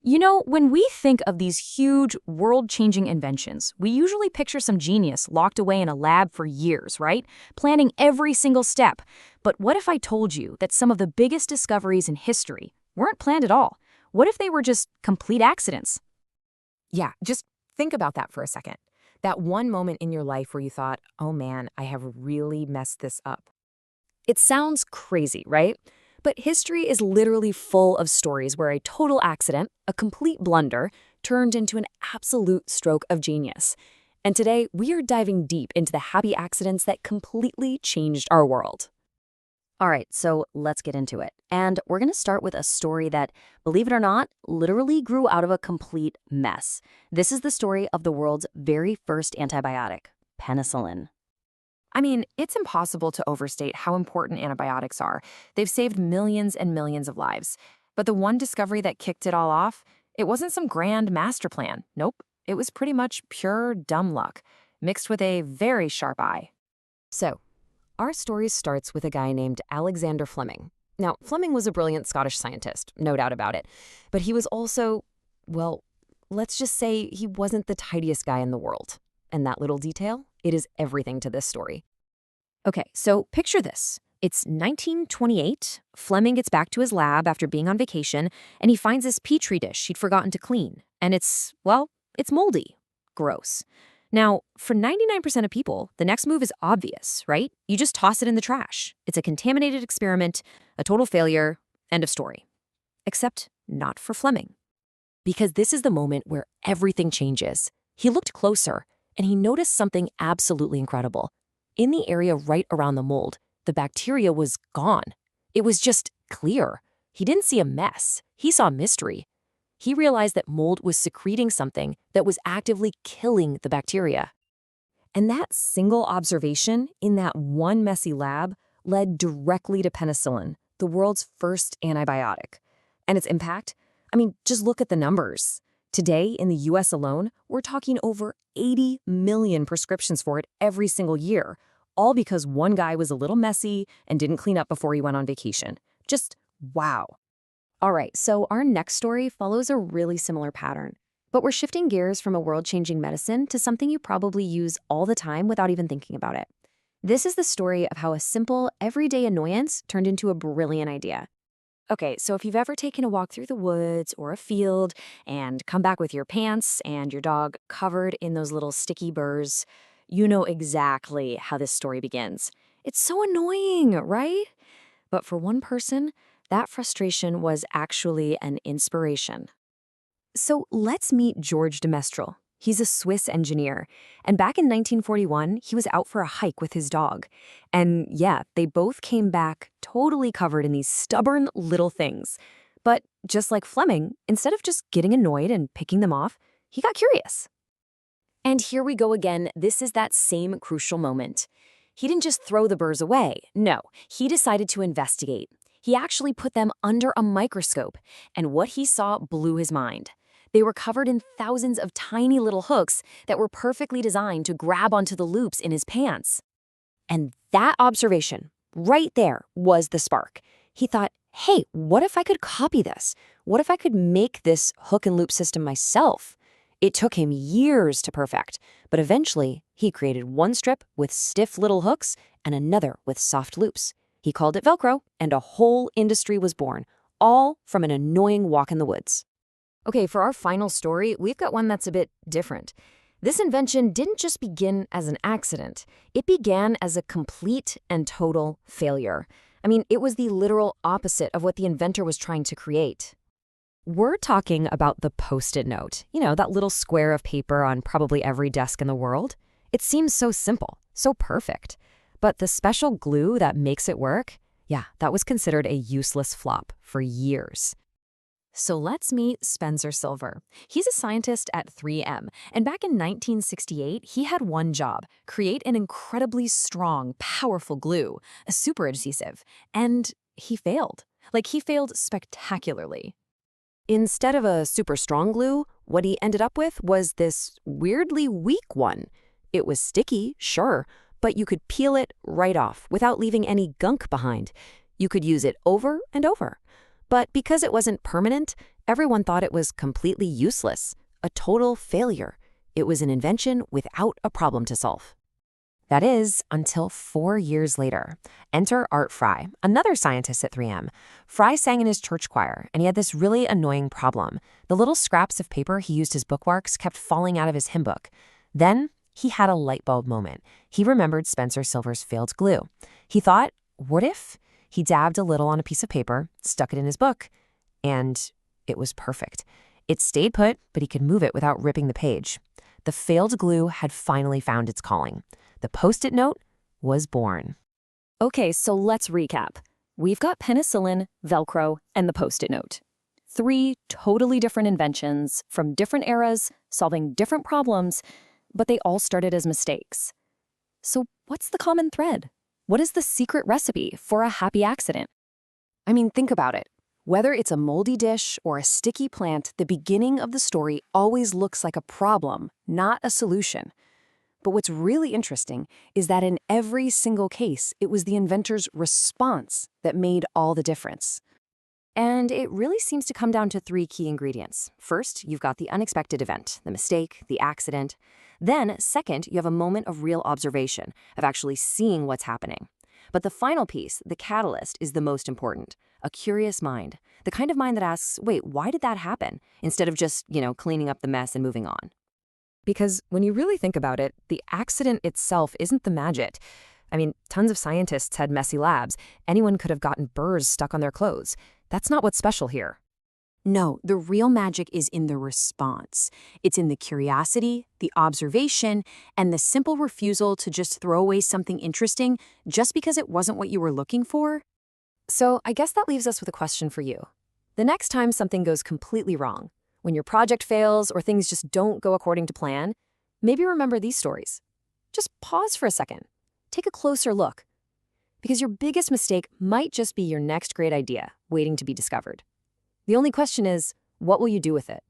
You know, when we think of these huge, world-changing inventions, we usually picture some genius locked away in a lab for years, right? Planning every single step. But what if I told you that some of the biggest discoveries in history weren't planned at all? What if they were just complete accidents? Yeah, just think about that for a second. That one moment in your life where you thought, oh man, I have really messed this up. It sounds crazy, right? But history is literally full of stories where a total accident, a complete blunder, turned into an absolute stroke of genius. And today, we are diving deep into the happy accidents that completely changed our world. All right, so let's get into it. And we're going to start with a story that, believe it or not, literally grew out of a complete mess. This is the story of the world's very first antibiotic, penicillin. I mean, it's impossible to overstate how important antibiotics are. They've saved millions and millions of lives. But the one discovery that kicked it all off, it wasn't some grand master plan. Nope, it was pretty much pure dumb luck, mixed with a very sharp eye. So, our story starts with a guy named Alexander Fleming. Now, Fleming was a brilliant Scottish scientist, no doubt about it. But he was also, well, let's just say he wasn't the tidiest guy in the world. And that little detail, it is everything to this story. Okay, so picture this. It's 1928. Fleming gets back to his lab after being on vacation, and he finds this petri dish he'd forgotten to clean. And it's moldy. Gross. Now, for 99% of people, the next move is obvious, right? You just toss it in the trash. It's a contaminated experiment, a total failure, end of story. Except not for Fleming. Because this is the moment where everything changes. He looked closer, and he noticed something absolutely incredible. In the area right around the mold, the bacteria was gone. It was just clear. He didn't see a mess. He saw mystery. He realized that mold was secreting something that was actively killing the bacteria. And that single observation in that one messy lab led directly to penicillin, the world's first antibiotic. And its impact? I mean, just look at the numbers. Today, in the US alone, we're talking over 80 million prescriptions for it every single year, all because one guy was a little messy and didn't clean up before he went on vacation. Just wow. All right, so our next story follows a really similar pattern. But we're shifting gears from a world-changing medicine to something you probably use all the time without even thinking about it. This is the story of how a simple, everyday annoyance turned into a brilliant idea. Okay, so if you've ever taken a walk through the woods or a field and come back with your pants and your dog covered in those little sticky burrs, you know exactly how this story begins. It's so annoying, right? But for one person, that frustration was actually an inspiration. So let's meet George de Mestral. He's a Swiss engineer, and back in 1941, he was out for a hike with his dog. And yeah, they both came back totally covered in these stubborn little things. But just like Fleming, instead of just getting annoyed and picking them off, he got curious. And here we go again. This is that same crucial moment. He didn't just throw the burrs away. No, he decided to investigate. He actually put them under a microscope, and what he saw blew his mind. They were covered in thousands of tiny little hooks that were perfectly designed to grab onto the loops in his pants. And that observation, right there, was the spark. He thought, hey, what if I could copy this? What if I could make this hook and loop system myself? It took him years to perfect, but eventually he created one strip with stiff little hooks and another with soft loops. He called it Velcro, and a whole industry was born, all from an annoying walk in the woods. Okay, for our final story, we've got one that's a bit different. This invention didn't just begin as an accident. It began as a complete and total failure. I mean, it was the literal opposite of what the inventor was trying to create. We're talking about the Post-it note. You know, that little square of paper on probably every desk in the world. It seems so simple, so perfect. But the special glue that makes it work, yeah, that was considered a useless flop for years. So let's meet Spencer Silver. He's a scientist at 3M, and back in 1968, he had one job: create an incredibly strong, powerful glue, a super adhesive, and he failed. He failed spectacularly. Instead of a super strong glue, what he ended up with was this weirdly weak one. It was sticky, sure, but you could peel it right off without leaving any gunk behind. You could use it over and over. But because it wasn't permanent, Everyone thought it was completely useless, a total failure. It was an invention without a problem to solve. That is, until 4 years later. Enter Art Fry, another scientist at 3M. Fry sang in his church choir, and he had this really annoying problem. The little scraps of paper he used as bookmarks kept falling out of his hymn book. Then he had a light bulb moment. He remembered Spencer Silver's failed glue. He thought, what if? He dabbed a little on a piece of paper, stuck it in his book, and it was perfect. It stayed put, but he could move it without ripping the page. The failed glue had finally found its calling. The Post-it note was born. Okay, so let's recap. We've got penicillin, Velcro, and the Post-it note. 3 totally different inventions from different eras, solving different problems, but they all started as mistakes. So what's the common thread? What is the secret recipe for a happy accident? I mean, think about it. Whether it's a moldy dish or a sticky plant, the beginning of the story always looks like a problem, not a solution. But what's really interesting is that in every single case, it was the inventor's response that made all the difference. And it really seems to come down to 3 key ingredients. First, you've got the unexpected event, the mistake, the accident. Then, second, you have a moment of real observation, of actually seeing what's happening. But the final piece, the catalyst, is the most important. A curious mind. The kind of mind that asks, wait, why did that happen? Instead of just, cleaning up the mess and moving on. Because when you really think about it, the accident itself isn't the magic. I mean, tons of scientists had messy labs. Anyone could have gotten burrs stuck on their clothes. That's not what's special here. No, the real magic is in the response. It's in the curiosity, the observation, and the simple refusal to just throw away something interesting just because it wasn't what you were looking for. So I guess that leaves us with a question for you. The next time something goes completely wrong, when your project fails or things just don't go according to plan, maybe remember these stories. Just pause for a second. Take a closer look. Because your biggest mistake might just be your next great idea waiting to be discovered. The only question is, what will you do with it?